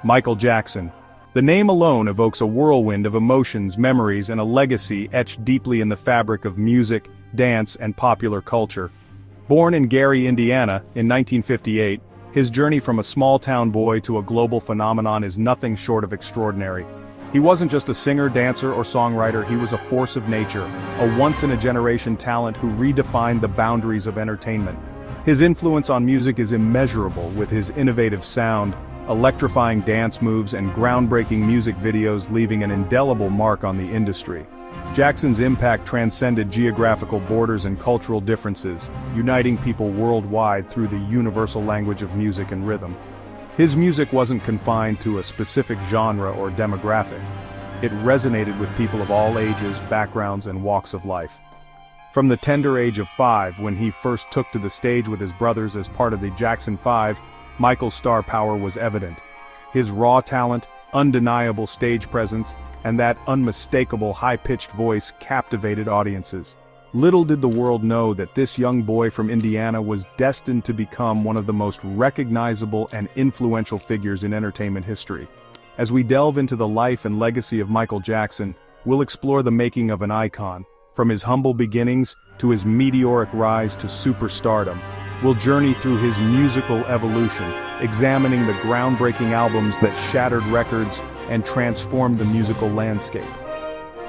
Michael Jackson. The name alone evokes a whirlwind of emotions, memories, and a legacy etched deeply in the fabric of music, dance, and popular culture. Born in Gary, Indiana, in 1958, his journey from a small-town boy to a global phenomenon is nothing short of extraordinary. He wasn't just a singer, dancer, or songwriter, he was a force of nature, a once-in-a-generation talent who redefined the boundaries of entertainment. His influence on music is immeasurable, with his innovative sound, electrifying dance moves, and groundbreaking music videos leaving an indelible mark on the industry. Jackson's impact transcended geographical borders and cultural differences, uniting people worldwide through the universal language of music and rhythm. His music wasn't confined to a specific genre or demographic. It resonated with people of all ages, backgrounds, and walks of life. From the tender age of 5, when he first took to the stage with his brothers as part of the Jackson 5, Michael's star power was evident. His raw talent, undeniable stage presence, and that unmistakable high-pitched voice captivated audiences. Little did the world know that this young boy from Indiana was destined to become one of the most recognizable and influential figures in entertainment history. As we delve into the life and legacy of Michael Jackson, we'll explore the making of an icon, from his humble beginnings to his meteoric rise to superstardom. We'll journey through his musical evolution, examining the groundbreaking albums that shattered records and transformed the musical landscape.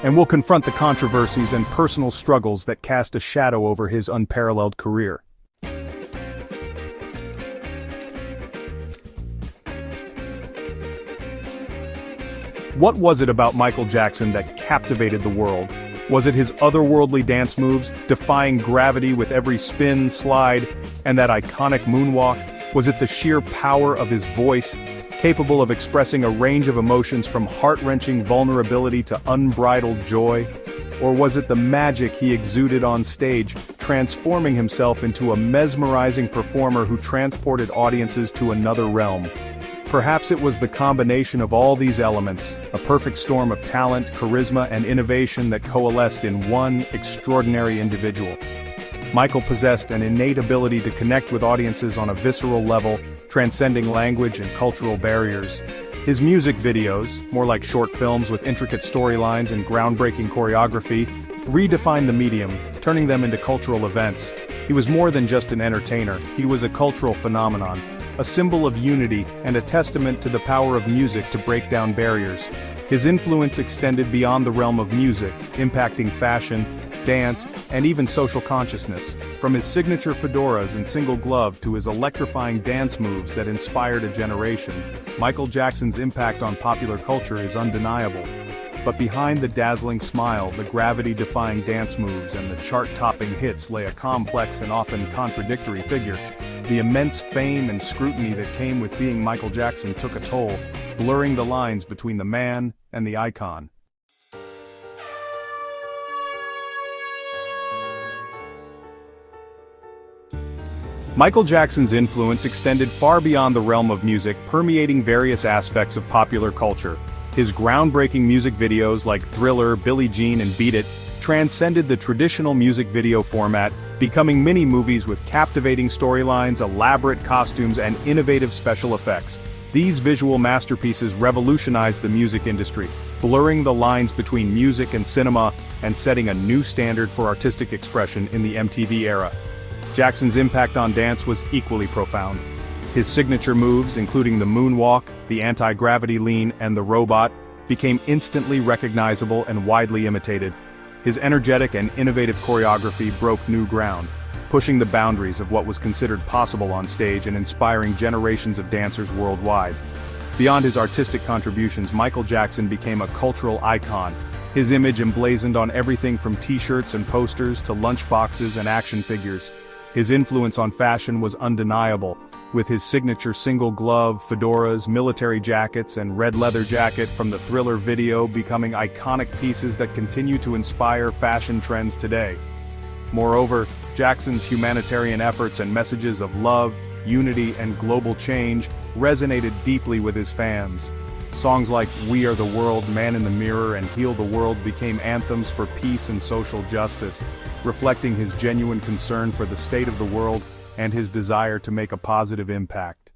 And we'll confront the controversies and personal struggles that cast a shadow over his unparalleled career. What was it about Michael Jackson that captivated the world? Was it his otherworldly dance moves, defying gravity with every spin, slide, and that iconic moonwalk? Was it the sheer power of his voice, capable of expressing a range of emotions from heart-wrenching vulnerability to unbridled joy? Or was it the magic he exuded on stage, transforming himself into a mesmerizing performer who transported audiences to another realm? Perhaps it was the combination of all these elements, a perfect storm of talent, charisma, and innovation that coalesced in one extraordinary individual. Michael possessed an innate ability to connect with audiences on a visceral level, transcending language and cultural barriers. His music videos, more like short films with intricate storylines and groundbreaking choreography, redefined the medium, turning them into cultural events. He was more than just an entertainer, he was a cultural phenomenon, a symbol of unity and a testament to the power of music to break down barriers. His influence extended beyond the realm of music, impacting fashion, dance, and even social consciousness. From his signature fedoras and single glove to his electrifying dance moves that inspired a generation, Michael Jackson's impact on popular culture is undeniable. But behind the dazzling smile, the gravity-defying dance moves, and the chart-topping hits lay a complex and often contradictory figure. The immense fame and scrutiny that came with being Michael Jackson took a toll, blurring the lines between the man and the icon. Michael Jackson's influence extended far beyond the realm of music, permeating various aspects of popular culture. His groundbreaking music videos like Thriller, Billie Jean, and Beat It transcended the traditional music video format, becoming mini-movies with captivating storylines, elaborate costumes, and innovative special effects. These visual masterpieces revolutionized the music industry, blurring the lines between music and cinema and setting a new standard for artistic expression in the MTV era. Jackson's impact on dance was equally profound. His signature moves, including the moonwalk, the anti-gravity lean, and the robot, became instantly recognizable and widely imitated. His energetic and innovative choreography broke new ground, pushing the boundaries of what was considered possible on stage and inspiring generations of dancers worldwide. Beyond his artistic contributions, Michael Jackson became a cultural icon. His image emblazoned on everything from t-shirts and posters to lunchboxes and action figures. His influence on fashion was undeniable, with his signature single glove, fedoras, military jackets, and red leather jacket from the Thriller video becoming iconic pieces that continue to inspire fashion trends today. Moreover, Jackson's humanitarian efforts and messages of love, unity, and global change resonated deeply with his fans. Songs like We Are the World, Man in the Mirror, and Heal the World became anthems for peace and social justice, reflecting his genuine concern for the state of the world and his desire to make a positive impact.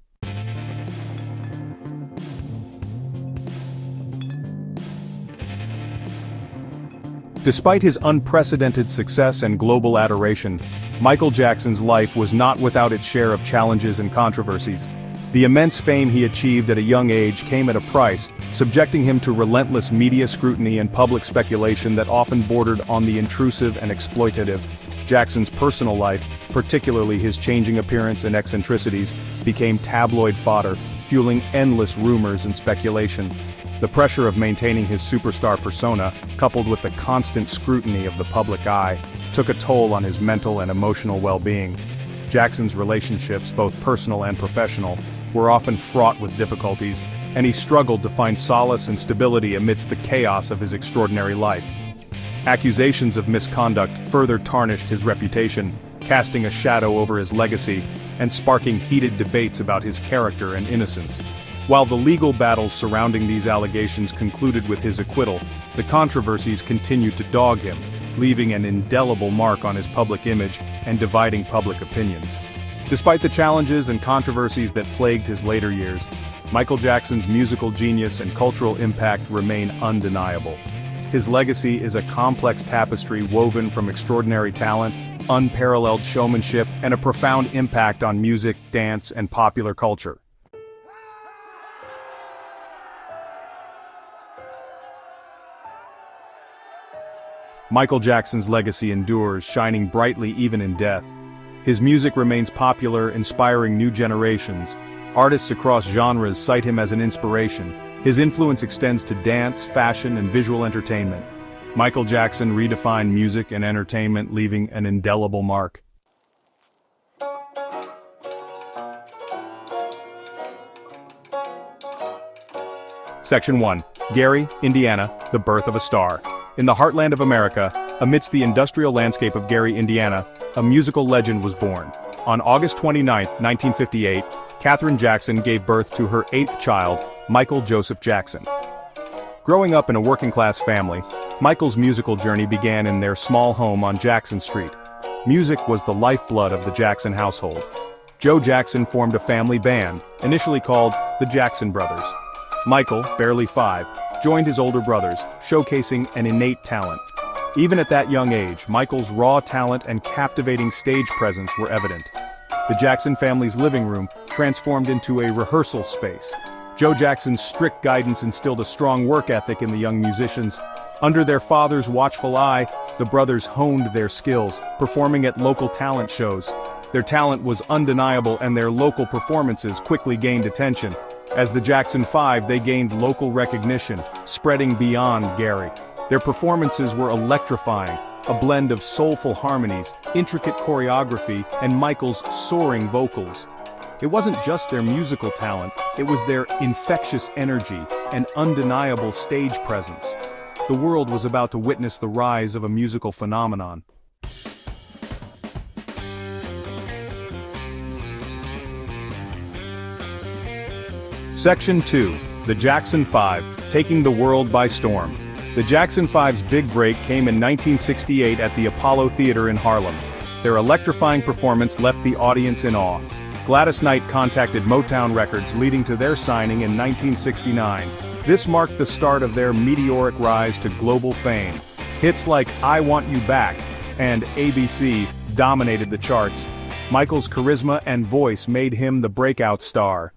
Despite his unprecedented success and global adoration, Michael Jackson's life was not without its share of challenges and controversies. The immense fame he achieved at a young age came at a price, subjecting him to relentless media scrutiny and public speculation that often bordered on the intrusive and exploitative. Jackson's personal life, particularly his changing appearance and eccentricities, became tabloid fodder, fueling endless rumors and speculation. The pressure of maintaining his superstar persona, coupled with the constant scrutiny of the public eye, took a toll on his mental and emotional well-being. Jackson's relationships, both personal and professional, were often fraught with difficulties, and he struggled to find solace and stability amidst the chaos of his extraordinary life. Accusations of misconduct further tarnished his reputation, casting a shadow over his legacy and sparking heated debates about his character and innocence. While the legal battles surrounding these allegations concluded with his acquittal, the controversies continued to dog him, leaving an indelible mark on his public image and dividing public opinion. Despite the challenges and controversies that plagued his later years, Michael Jackson's musical genius and cultural impact remain undeniable. His legacy is a complex tapestry woven from extraordinary talent, unparalleled showmanship, and a profound impact on music, dance, and popular culture. Michael Jackson's legacy endures, shining brightly even in death. His music remains popular, inspiring new generations. Artists across genres cite him as an inspiration. His influence extends to dance, fashion, and visual entertainment. Michael Jackson redefined music and entertainment, leaving an indelible mark. Section 1. Gary, Indiana, the birth of a star. In the heartland of America, amidst the industrial landscape of Gary, Indiana, a musical legend was born. On August 29, 1958, Katherine Jackson gave birth to her 8th child, Michael Joseph Jackson. Growing up in a working-class family, Michael's musical journey began in their small home on Jackson Street. Music was the lifeblood of the Jackson household. Joe Jackson formed a family band, initially called the Jackson Brothers. Michael, barely 5, joined his older brothers, showcasing an innate talent. Even at that young age, Michael's raw talent and captivating stage presence were evident. The Jackson family's living room transformed into a rehearsal space. Joe Jackson's strict guidance instilled a strong work ethic in the young musicians. Under their father's watchful eye, the brothers honed their skills, performing at local talent shows. Their talent was undeniable, and their local performances quickly gained attention. As the Jackson 5, they gained local recognition, spreading beyond Gary. Their performances were electrifying, a blend of soulful harmonies, intricate choreography, and Michael's soaring vocals. It wasn't just their musical talent, it was their infectious energy and undeniable stage presence. The world was about to witness the rise of a musical phenomenon. Section 2. The Jackson 5, taking the world by storm. The Jackson 5's big break came in 1968 at the Apollo Theater in Harlem. Their electrifying performance left the audience in awe. Gladys Knight contacted Motown Records, leading to their signing in 1969. This marked the start of their meteoric rise to global fame. Hits like I Want You Back and ABC dominated the charts. Michael's charisma and voice made him the breakout star.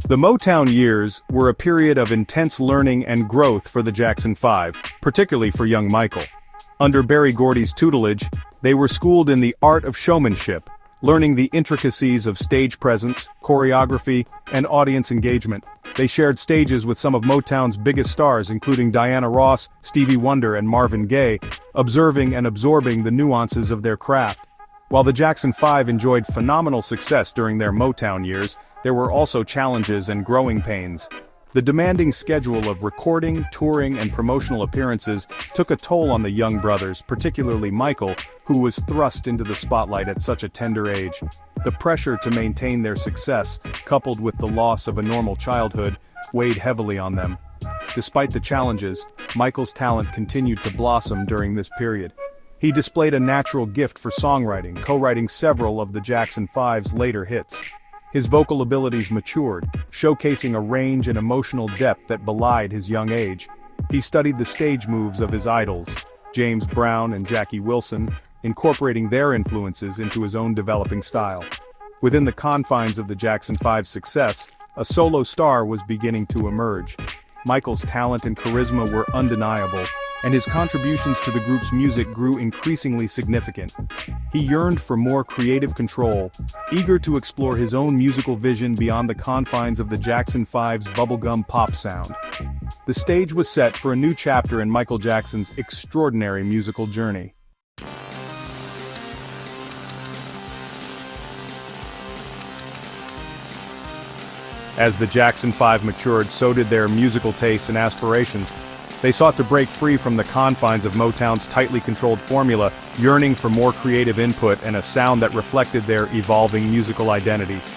The Motown years were a period of intense learning and growth for the Jackson 5, particularly for young Michael. Under Berry Gordy's tutelage, they were schooled in the art of showmanship, learning the intricacies of stage presence, choreography, and audience engagement. They shared stages with some of Motown's biggest stars, including Diana Ross, Stevie Wonder, and Marvin Gaye, observing and absorbing the nuances of their craft. While the Jackson 5 enjoyed phenomenal success during their Motown years, there were also challenges and growing pains. The demanding schedule of recording, touring, and promotional appearances took a toll on the young brothers, particularly Michael, who was thrust into the spotlight at such a tender age. The pressure to maintain their success, coupled with the loss of a normal childhood, weighed heavily on them. Despite the challenges, Michael's talent continued to blossom during this period. He displayed a natural gift for songwriting, co-writing several of the Jackson 5's later hits. his vocal abilities matured, showcasing a range and emotional depth that belied his young age. He studied the stage moves of his idols, James Brown and Jackie Wilson, incorporating their influences into his own developing style. Within the confines of the Jackson 5's success, a solo star was beginning to emerge. Michael's talent and charisma were undeniable, and his contributions to the group's music grew increasingly significant. He yearned for more creative control, eager to explore his own musical vision beyond the confines of the Jackson 5's bubblegum pop sound. The stage was set for a new chapter in Michael Jackson's extraordinary musical journey. As the Jackson 5 matured, so did their musical tastes and aspirations. They sought to break free from the confines of Motown's tightly controlled formula, yearning for more creative input and a sound that reflected their evolving musical identities.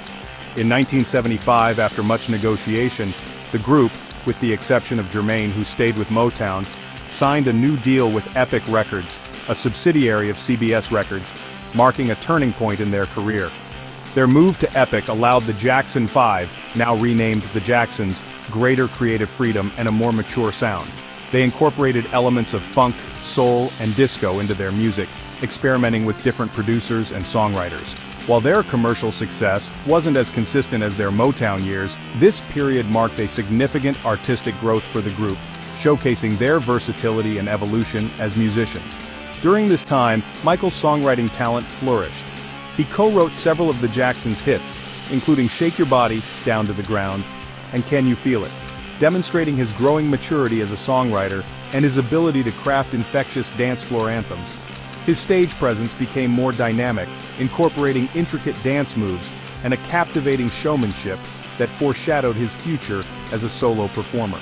In 1975, after much negotiation, the group, with the exception of Jermaine who stayed with Motown, signed a new deal with Epic Records, a subsidiary of CBS Records, marking a turning point in their career. Their move to Epic allowed the Jackson 5, now renamed the Jacksons, greater creative freedom and a more mature sound. They incorporated elements of funk, soul, and disco into their music, experimenting with different producers and songwriters. While their commercial success wasn't as consistent as their Motown years, this period marked a significant artistic growth for the group, showcasing their versatility and evolution as musicians. During this time, Michael's songwriting talent flourished. He co-wrote several of the Jacksons' hits, including Shake Your Body, Down to the Ground, and Can You Feel It, demonstrating his growing maturity as a songwriter and his ability to craft infectious dance floor anthems. His stage presence became more dynamic, incorporating intricate dance moves and a captivating showmanship that foreshadowed his future as a solo performer.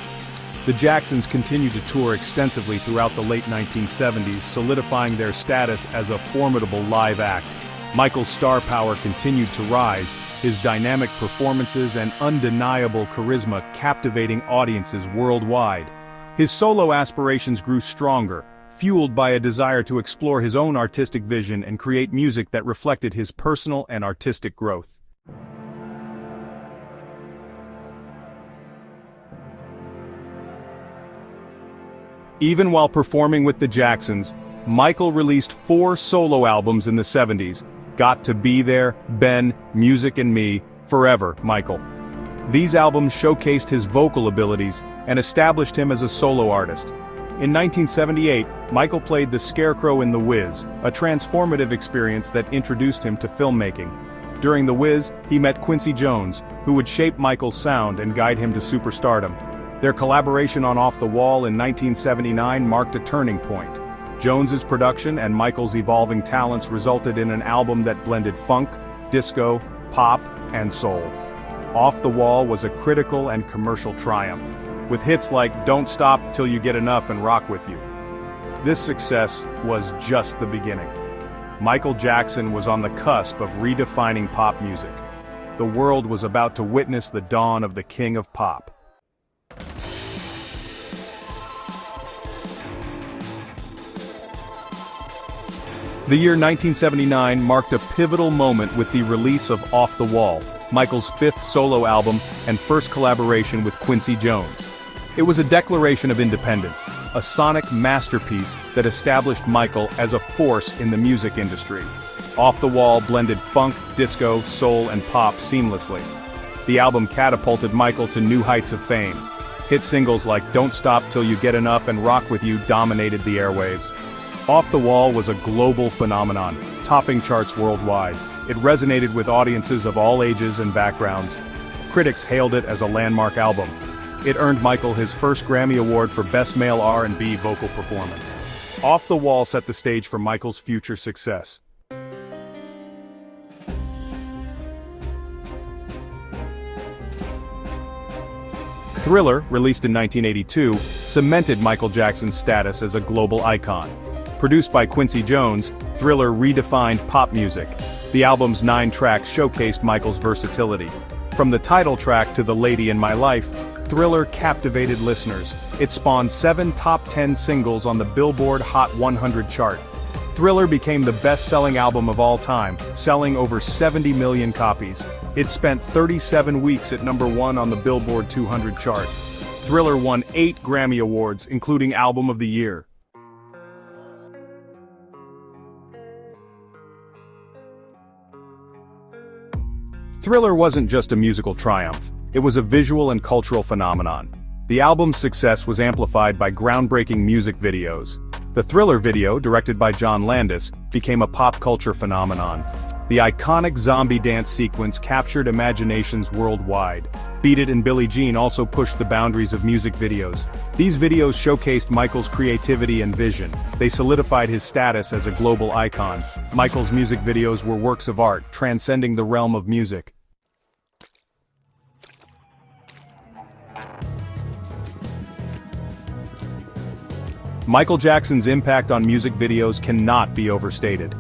The Jacksons continued to tour extensively throughout the late 1970s, solidifying their status as a formidable live act. Michael's star power continued to rise, his dynamic performances and undeniable charisma captivating audiences worldwide. His solo aspirations grew stronger, fueled by a desire to explore his own artistic vision and create music that reflected his personal and artistic growth. Even while performing with the Jacksons, Michael released 4 solo albums in the 70s, Got to Be There, Ben, Music and Me, Forever, Michael. These albums showcased his vocal abilities and established him as a solo artist. In 1978, Michael played the Scarecrow in The Wiz, a transformative experience that introduced him to filmmaking. During The Wiz, he met Quincy Jones, who would shape Michael's sound and guide him to superstardom. Their collaboration on Off the Wall in 1979 marked a turning point. Jones's production and Michael's evolving talents resulted in an album that blended funk, disco, pop, and soul. Off the Wall was a critical and commercial triumph, with hits like Don't Stop Till You Get Enough and Rock With You. This success was just the beginning. Michael Jackson was on the cusp of redefining pop music. The world was about to witness the dawn of the king of pop. The year 1979 marked a pivotal moment with the release of Off the Wall, Michael's 5th solo album and first collaboration with Quincy Jones. It was a declaration of independence, a sonic masterpiece that established Michael as a force in the music industry. Off the Wall blended funk, disco, soul, and pop seamlessly. The album catapulted Michael to new heights of fame. Hit singles like Don't Stop Till You Get Enough and Rock With You dominated the airwaves. Off the Wall was a global phenomenon, topping charts worldwide. It resonated with audiences of all ages and backgrounds. Critics hailed it as a landmark album. It earned Michael his first Grammy Award for Best Male R&B Vocal Performance. Off the Wall set the stage for Michael's future success. Thriller, released in 1982, cemented Michael Jackson's status as a global icon. Produced by Quincy Jones, Thriller redefined pop music. The album's 9 tracks showcased Michael's versatility. From the title track to The Lady in My Life, Thriller captivated listeners. It spawned 7 top 10 singles on the Billboard Hot 100 chart. Thriller became the best-selling album of all time, selling over 70 million copies. It spent 37 weeks at #1 on the Billboard 200 chart. Thriller won 8 Grammy Awards, including Album of the Year. Thriller wasn't just a musical triumph, it was a visual and cultural phenomenon. The album's success was amplified by groundbreaking music videos. The Thriller video, directed by John Landis, became a pop culture phenomenon. The iconic zombie dance sequence captured imaginations worldwide. Beat It and Billie Jean also pushed the boundaries of music videos. These videos showcased Michael's creativity and vision. They solidified his status as a global icon. Michael's music videos were works of art, transcending the realm of music. Michael Jackson's impact on music videos cannot be overstated.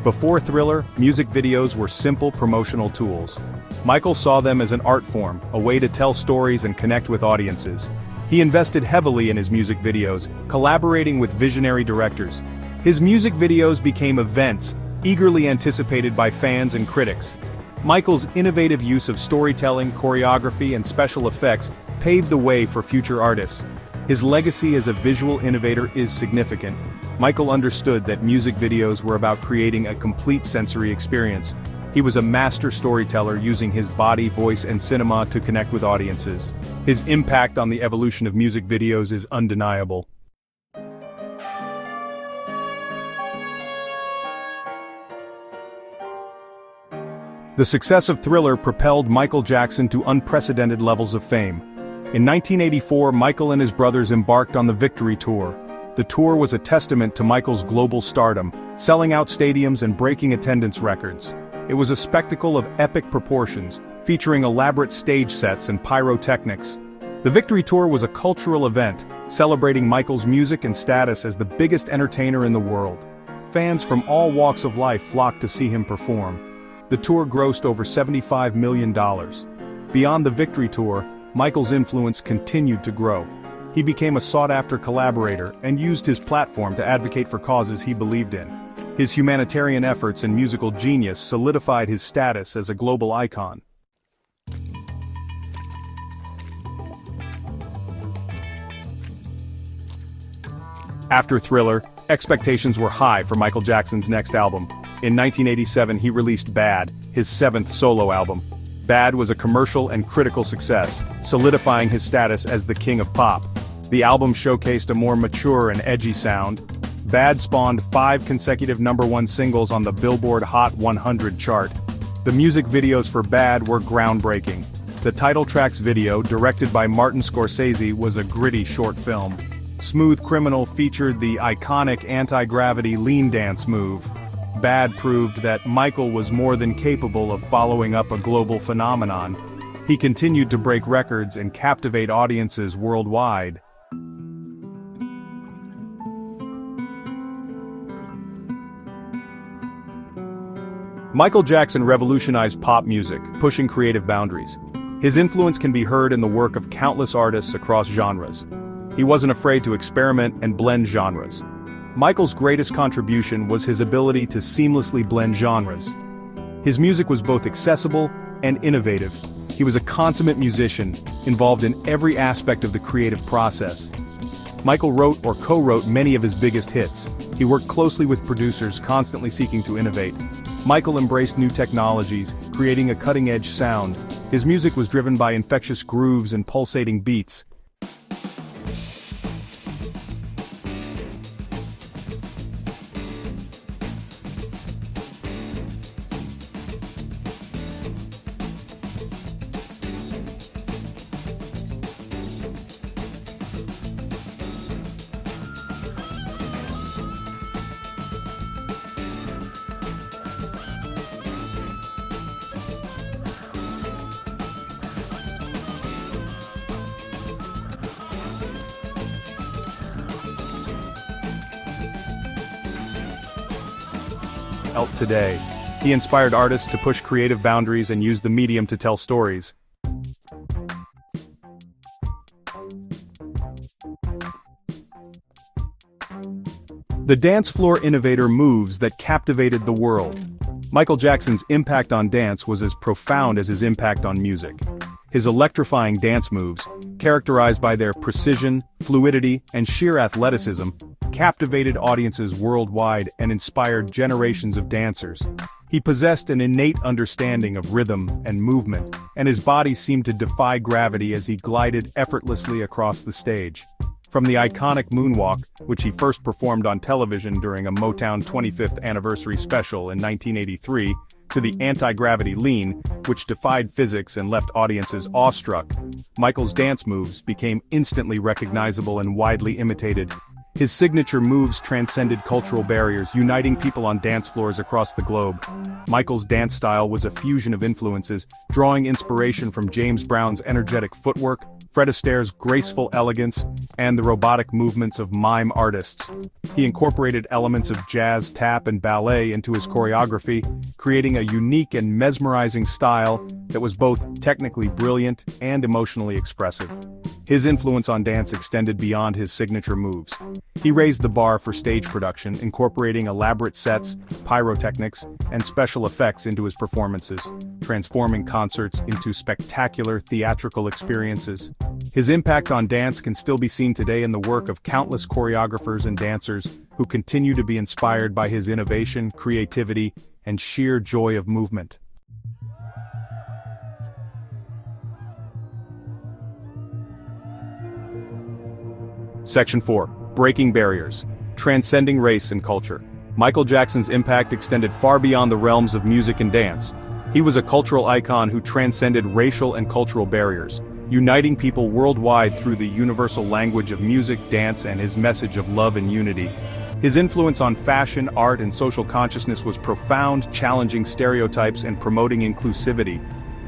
Before Thriller, music videos were simple promotional tools. Michael saw them as an art form, a way to tell stories and connect with audiences. He invested heavily in his music videos, collaborating with visionary directors. His music videos became events, eagerly anticipated by fans and critics. Michael's innovative use of storytelling, choreography, and special effects paved the way for future artists. His legacy as a visual innovator is significant. Michael understood that music videos were about creating a complete sensory experience. He was a master storyteller using his body, voice, and cinema to connect with audiences. His impact on the evolution of music videos is undeniable. The success of Thriller propelled Michael Jackson to unprecedented levels of fame. In 1984, Michael and his brothers embarked on the Victory Tour. The tour was a testament to Michael's global stardom, selling out stadiums and breaking attendance records. It was a spectacle of epic proportions, featuring elaborate stage sets and pyrotechnics. The Victory Tour was a cultural event, celebrating Michael's music and status as the biggest entertainer in the world. Fans from all walks of life flocked to see him perform. The tour grossed over $75 million. Beyond the Victory Tour, Michael's influence continued to grow. He became a sought-after collaborator and used his platform to advocate for causes he believed in. His humanitarian efforts and musical genius solidified his status as a global icon. After Thriller, expectations were high for Michael Jackson's next album. In 1987 he released Bad, his 7th solo album. Bad was a commercial and critical success, solidifying his status as the king of pop. The album showcased a more mature and edgy sound. Bad spawned 5 consecutive #1 singles on the Billboard Hot 100 chart. The music videos for Bad were groundbreaking. The title track's video, directed by Martin Scorsese, was a gritty short film. Smooth Criminal featured the iconic anti-gravity lean dance move. Bad proved that Michael was more than capable of following up a global phenomenon. He continued to break records and captivate audiences worldwide. Michael Jackson revolutionized pop music, pushing creative boundaries. His influence can be heard in the work of countless artists across genres. He wasn't afraid to experiment and blend genres. Michael's greatest contribution was his ability to seamlessly blend genres. His music was both accessible and innovative. He was a consummate musician, involved in every aspect of the creative process. Michael wrote or co-wrote many of his biggest hits. He worked closely with producers, constantly seeking to innovate. Michael embraced new technologies, creating a cutting-edge sound. His music was driven by infectious grooves and pulsating beats. Today. He inspired artists to push creative boundaries and use the medium to tell stories. The dance floor innovator moves that captivated the world. Michael Jackson's impact on dance was as profound as his impact on music. His electrifying dance moves, characterized by their precision, fluidity, and sheer athleticism, captivated audiences worldwide and inspired generations of dancers. He possessed an innate understanding of rhythm and movement, and his body seemed to defy gravity as he glided effortlessly across the stage. From the iconic moonwalk, which he first performed on television during a Motown 25th anniversary special in 1983, to the anti-gravity lean, which defied physics and left audiences awestruck, Michael's dance moves became instantly recognizable and widely imitated. His signature moves transcended cultural barriers, uniting people on dance floors across the globe. Michael's dance style was a fusion of influences, drawing inspiration from James Brown's energetic footwork, Fred Astaire's graceful elegance, and the robotic movements of mime artists. He incorporated elements of jazz, tap, and ballet into his choreography, creating a unique and mesmerizing style that was both technically brilliant and emotionally expressive. His influence on dance extended beyond his signature moves. He raised the bar for stage production, incorporating elaborate sets, pyrotechnics, and special effects into his performances, transforming concerts into spectacular theatrical experiences. His impact on dance can still be seen today in the work of countless choreographers and dancers who continue to be inspired by his innovation, creativity, and sheer joy of movement. Section 4. Breaking Barriers. Transcending Race and Culture. Michael Jackson's impact extended far beyond the realms of music and dance. He was a cultural icon who transcended racial and cultural barriers, uniting people worldwide through the universal language of music, dance, and his message of love and unity. His influence on fashion, art, and social consciousness was profound, challenging stereotypes and promoting inclusivity.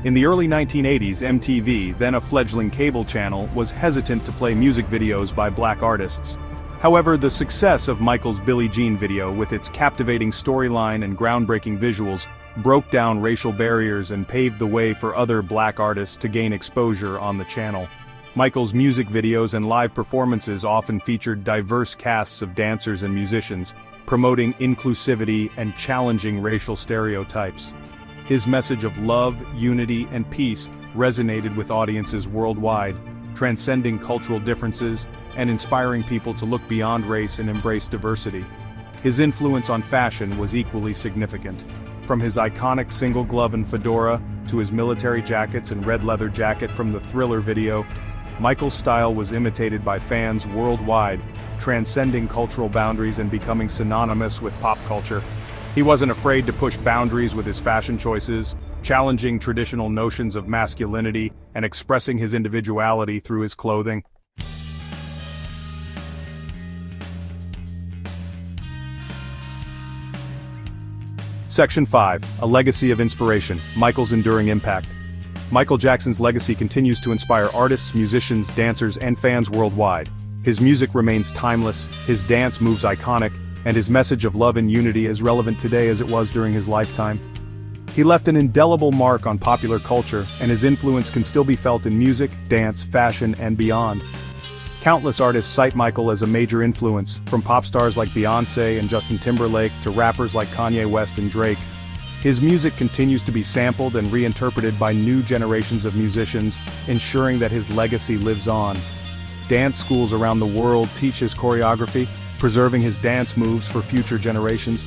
In the early 1980s, MTV, then a fledgling cable channel, was hesitant to play music videos by black artists. However, the success of Michael's Billie Jean video, with its captivating storyline and groundbreaking visuals, broke down racial barriers and paved the way for other black artists to gain exposure on the channel. Michael's music videos and live performances often featured diverse casts of dancers and musicians, promoting inclusivity and challenging racial stereotypes. His message of love, unity, and peace resonated with audiences worldwide, transcending cultural differences and inspiring people to look beyond race and embrace diversity. His influence on fashion was equally significant. From his iconic single glove and fedora, to his military jackets and red leather jacket from the Thriller video, Michael's style was imitated by fans worldwide, transcending cultural boundaries and becoming synonymous with pop culture. He wasn't afraid to push boundaries with his fashion choices, challenging traditional notions of masculinity and expressing his individuality through his clothing. Section 5. A Legacy of Inspiration. Michael's Enduring Impact. Michael Jackson's legacy continues to inspire artists, musicians, dancers, and fans worldwide. His music remains timeless, his dance moves iconic, and his message of love and unity is relevant today as it was during his lifetime. He left an indelible mark on popular culture, and his influence can still be felt in music, dance, fashion, and beyond. Countless artists cite Michael as a major influence, from pop stars like Beyoncé and Justin Timberlake to rappers like Kanye West and Drake. His music continues to be sampled and reinterpreted by new generations of musicians, ensuring that his legacy lives on. Dance schools around the world teach his choreography, preserving his dance moves for future generations.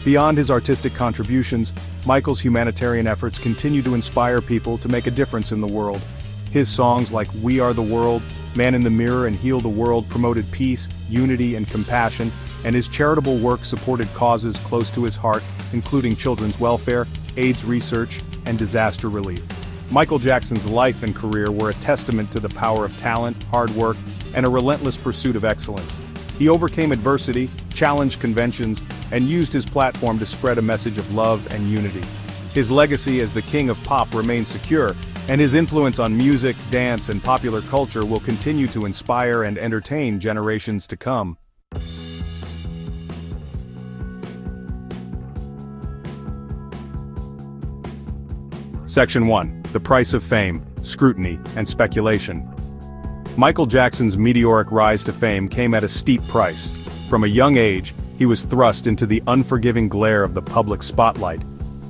Beyond his artistic contributions, Michael's humanitarian efforts continue to inspire people to make a difference in the world. His songs like We Are the World, Man in the Mirror, and Heal the World promoted peace, unity, and compassion, and his charitable work supported causes close to his heart, including children's welfare, AIDS research, and disaster relief. Michael Jackson's life and career were a testament to the power of talent, hard work, and a relentless pursuit of excellence. He overcame adversity, challenged conventions, and used his platform to spread a message of love and unity. His legacy as the king of pop remains secure, and his influence on music, dance, and popular culture will continue to inspire and entertain generations to come. Section 1. The Price of Fame, Scrutiny, and Speculation. Michael Jackson's meteoric rise to fame came at a steep price. From a young age, he was thrust into the unforgiving glare of the public spotlight.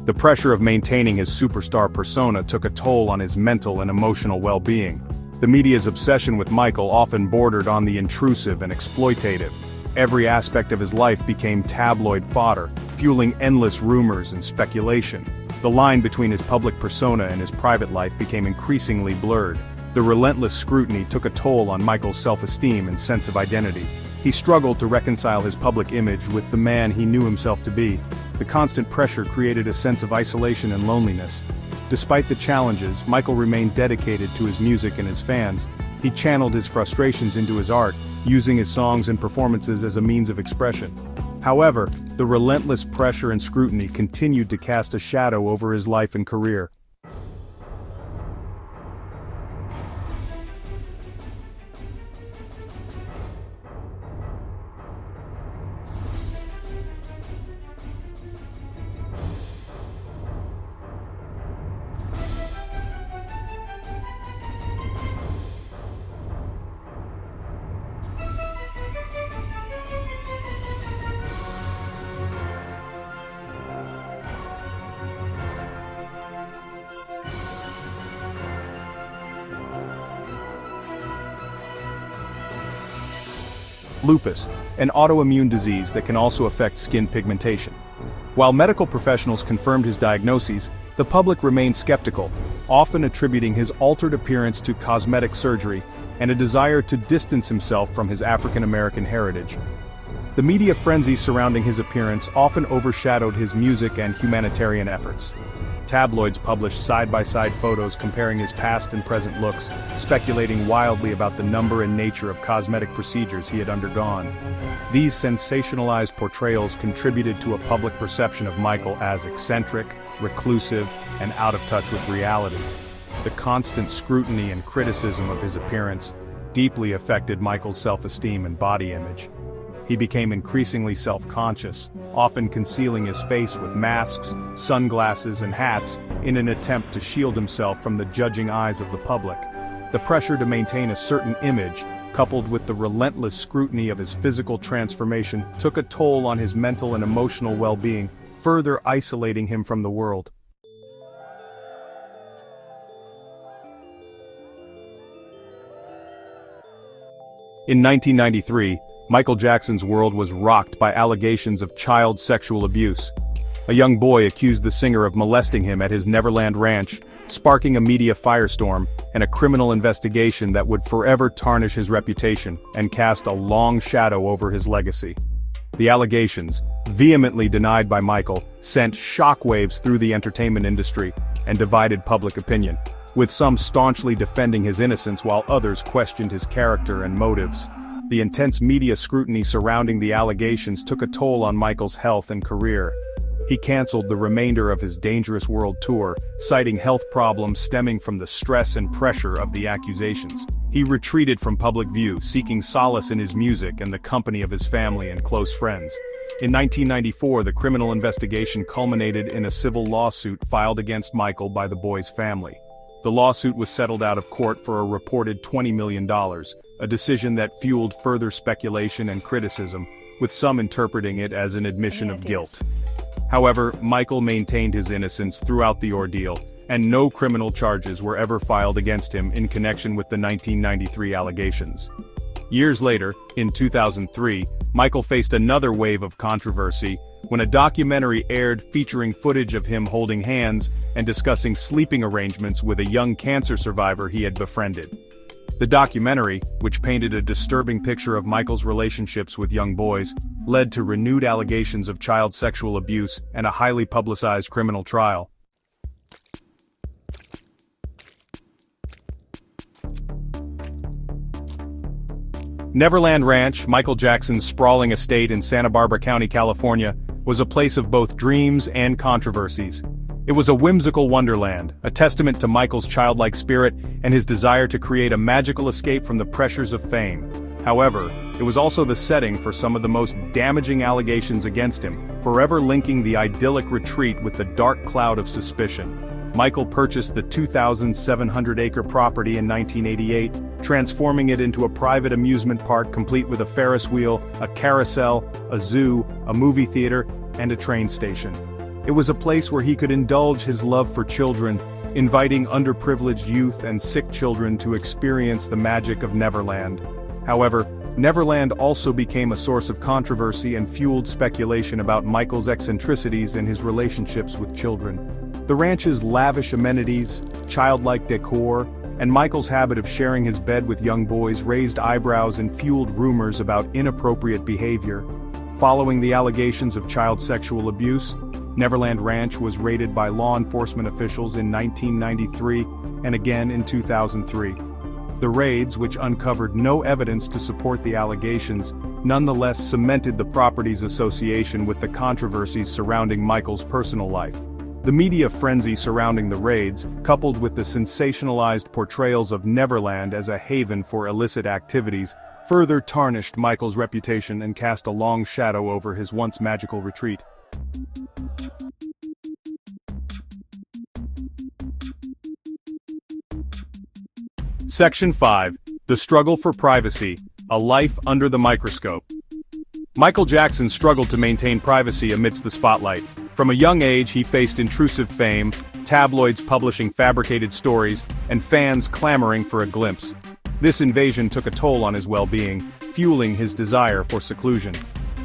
The pressure of maintaining his superstar persona took a toll on his mental and emotional well-being. The media's obsession with Michael often bordered on the intrusive and exploitative. Every aspect of his life became tabloid fodder, fueling endless rumors and speculation. The line between his public persona and his private life became increasingly blurred. The relentless scrutiny took a toll on Michael's self-esteem and sense of identity. He struggled to reconcile his public image with the man he knew himself to be. The constant pressure created a sense of isolation and loneliness. Despite the challenges, Michael remained dedicated to his music and his fans. He channeled his frustrations into his art, using his songs and performances as a means of expression. However, the relentless pressure and scrutiny continued to cast a shadow over his life and career. Lupus, an autoimmune disease that can also affect skin pigmentation. While medical professionals confirmed his diagnoses, the public remained skeptical, often attributing his altered appearance to cosmetic surgery and a desire to distance himself from his African American heritage. The media frenzy surrounding his appearance often overshadowed his music and humanitarian efforts. Tabloids published side-by-side photos comparing his past and present looks, speculating wildly about the number and nature of cosmetic procedures he had undergone. These sensationalized portrayals contributed to a public perception of Michael as eccentric, reclusive, and out of touch with reality. The constant scrutiny and criticism of his appearance deeply affected Michael's self-esteem and body image. He became increasingly self-conscious, often concealing his face with masks, sunglasses, and hats in an attempt to shield himself from the judging eyes of the public. The pressure to maintain a certain image, coupled with the relentless scrutiny of his physical transformation, took a toll on his mental and emotional well-being, further isolating him from the world. In 1993, Michael Jackson's world was rocked by allegations of child sexual abuse. A young boy accused the singer of molesting him at his Neverland Ranch, sparking a media firestorm and a criminal investigation that would forever tarnish his reputation and cast a long shadow over his legacy. The allegations, vehemently denied by Michael, sent shockwaves through the entertainment industry and divided public opinion, with some staunchly defending his innocence while others questioned his character and motives. The intense media scrutiny surrounding the allegations took a toll on Michael's health and career. He canceled the remainder of his Dangerous World tour, citing health problems stemming from the stress and pressure of the accusations. He retreated from public view, seeking solace in his music and the company of his family and close friends. In 1994, the criminal investigation culminated in a civil lawsuit filed against Michael by the boy's family. The lawsuit was settled out of court for a reported $20 million, a decision that fueled further speculation and criticism, with some interpreting it as an admission of guilt. However, Michael maintained his innocence throughout the ordeal, and no criminal charges were ever filed against him in connection with the 1993 allegations. Years later, in 2003, Michael faced another wave of controversy when a documentary aired featuring footage of him holding hands and discussing sleeping arrangements with a young cancer survivor he had befriended. The documentary, which painted a disturbing picture of Michael's relationships with young boys, led to renewed allegations of child sexual abuse and a highly publicized criminal trial. Neverland Ranch, Michael Jackson's sprawling estate in Santa Barbara County, California, was a place of both dreams and controversies. It was a whimsical wonderland, a testament to Michael's childlike spirit and his desire to create a magical escape from the pressures of fame. However, it was also the setting for some of the most damaging allegations against him, forever linking the idyllic retreat with the dark cloud of suspicion. Michael purchased the 2,700-acre property in 1988, transforming it into a private amusement park complete with a Ferris wheel, a carousel, a zoo, a movie theater, and a train station. It was a place where he could indulge his love for children, inviting underprivileged youth and sick children to experience the magic of Neverland. However, Neverland also became a source of controversy and fueled speculation about Michael's eccentricities and his relationships with children. The ranch's lavish amenities, childlike decor, and Michael's habit of sharing his bed with young boys raised eyebrows and fueled rumors about inappropriate behavior. Following the allegations of child sexual abuse, Neverland Ranch was raided by law enforcement officials in 1993 and again in 2003. The raids, which uncovered no evidence to support the allegations, nonetheless cemented the property's association with the controversies surrounding Michael's personal life. The media frenzy surrounding the raids, coupled with the sensationalized portrayals of Neverland as a haven for illicit activities, further tarnished Michael's reputation and cast a long shadow over his once magical retreat. Section 5. The Struggle for Privacy, A Life Under the Microscope. Michael Jackson struggled to maintain privacy amidst the spotlight. From a young age he faced intrusive fame, tabloids publishing fabricated stories, and fans clamoring for a glimpse. This invasion took a toll on his well-being, fueling his desire for seclusion.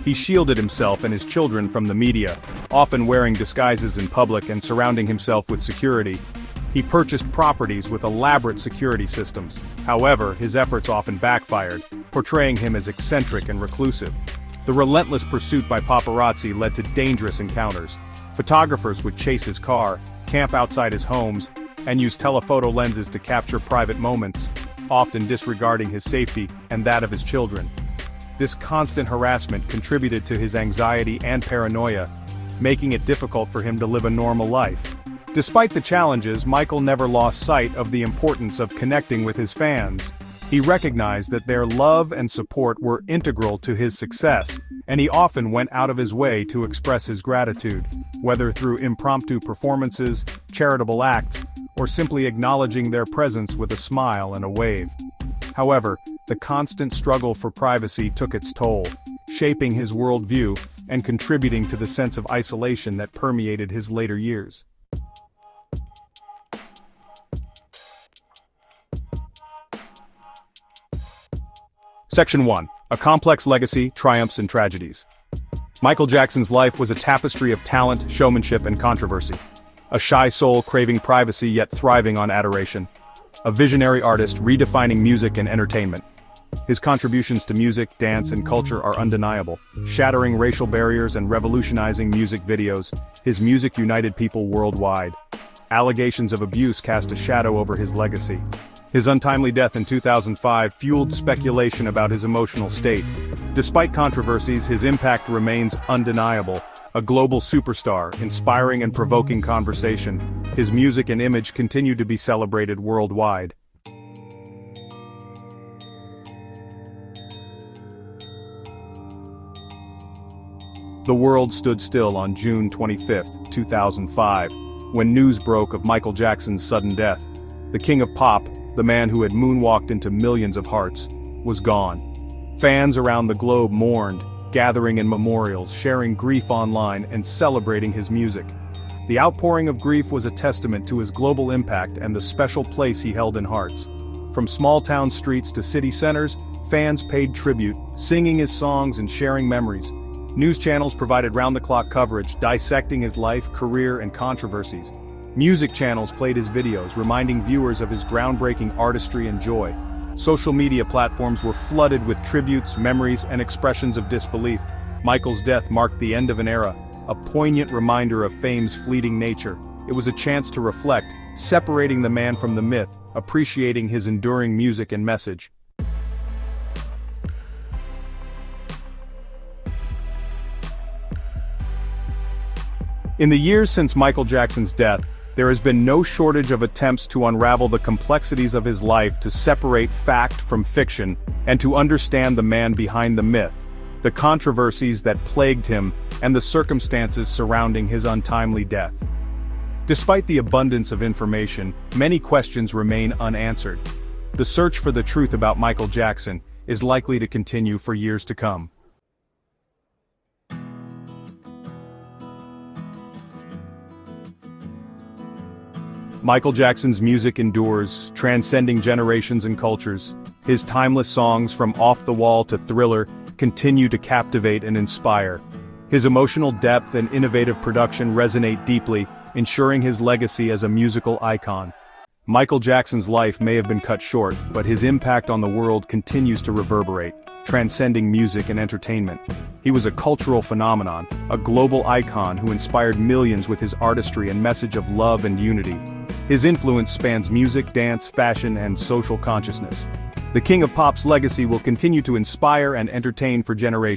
He shielded himself and his children from the media, often wearing disguises in public and surrounding himself with security. He purchased properties with elaborate security systems. However, his efforts often backfired, portraying him as eccentric and reclusive. The relentless pursuit by paparazzi led to dangerous encounters. Photographers would chase his car, camp outside his homes, and use telephoto lenses to capture private moments, often disregarding his safety and that of his children. This constant harassment contributed to his anxiety and paranoia, making it difficult for him to live a normal life. Despite the challenges, Michael never lost sight of the importance of connecting with his fans. He recognized that their love and support were integral to his success, and he often went out of his way to express his gratitude, whether through impromptu performances, charitable acts, or simply acknowledging their presence with a smile and a wave. However, the constant struggle for privacy took its toll, shaping his worldview and contributing to the sense of isolation that permeated his later years. Section 1. A Complex Legacy, Triumphs and Tragedies. Michael Jackson's life was a tapestry of talent, showmanship, and controversy. A shy soul craving privacy yet thriving on adoration. A visionary artist redefining music and entertainment. His contributions to music, dance, and culture are undeniable, shattering racial barriers and revolutionizing music videos. His music united people worldwide. Allegations of abuse cast a shadow over his legacy. His untimely death in 2005 fueled speculation about his emotional state. Despite controversies, his impact remains undeniable. A global superstar, inspiring and provoking conversation, his music and image continue to be celebrated worldwide. The world stood still on June 25, 2005, when news broke of Michael Jackson's sudden death. The king of pop, the man who had moonwalked into millions of hearts, was gone. Fans around the globe mourned, gathering in memorials, sharing grief online, and celebrating his music. The outpouring of grief was a testament to his global impact and the special place he held in hearts. From small-town streets to city centers, fans paid tribute, singing his songs and sharing memories. News channels provided round-the-clock coverage, dissecting his life, career, and controversies. Music channels played his videos, reminding viewers of his groundbreaking artistry and joy. Social media platforms were flooded with tributes, memories, and expressions of disbelief. Michael's death marked the end of an era, a poignant reminder of fame's fleeting nature. It was a chance to reflect, separating the man from the myth, appreciating his enduring music and message. In the years since Michael Jackson's death, there has been no shortage of attempts to unravel the complexities of his life, to separate fact from fiction, and to understand the man behind the myth, the controversies that plagued him, and the circumstances surrounding his untimely death. Despite the abundance of information, many questions remain unanswered. The search for the truth about Michael Jackson is likely to continue for years to come. Michael Jackson's music endures, transcending generations and cultures. His timeless songs, from Off the Wall to Thriller, continue to captivate and inspire. His emotional depth and innovative production resonate deeply, ensuring his legacy as a musical icon. Michael Jackson's life may have been cut short, but his impact on the world continues to reverberate, transcending music and entertainment. He was a cultural phenomenon, a global icon who inspired millions with his artistry and message of love and unity. His influence spans music, dance, fashion, and social consciousness. The King of Pop's legacy will continue to inspire and entertain for generations.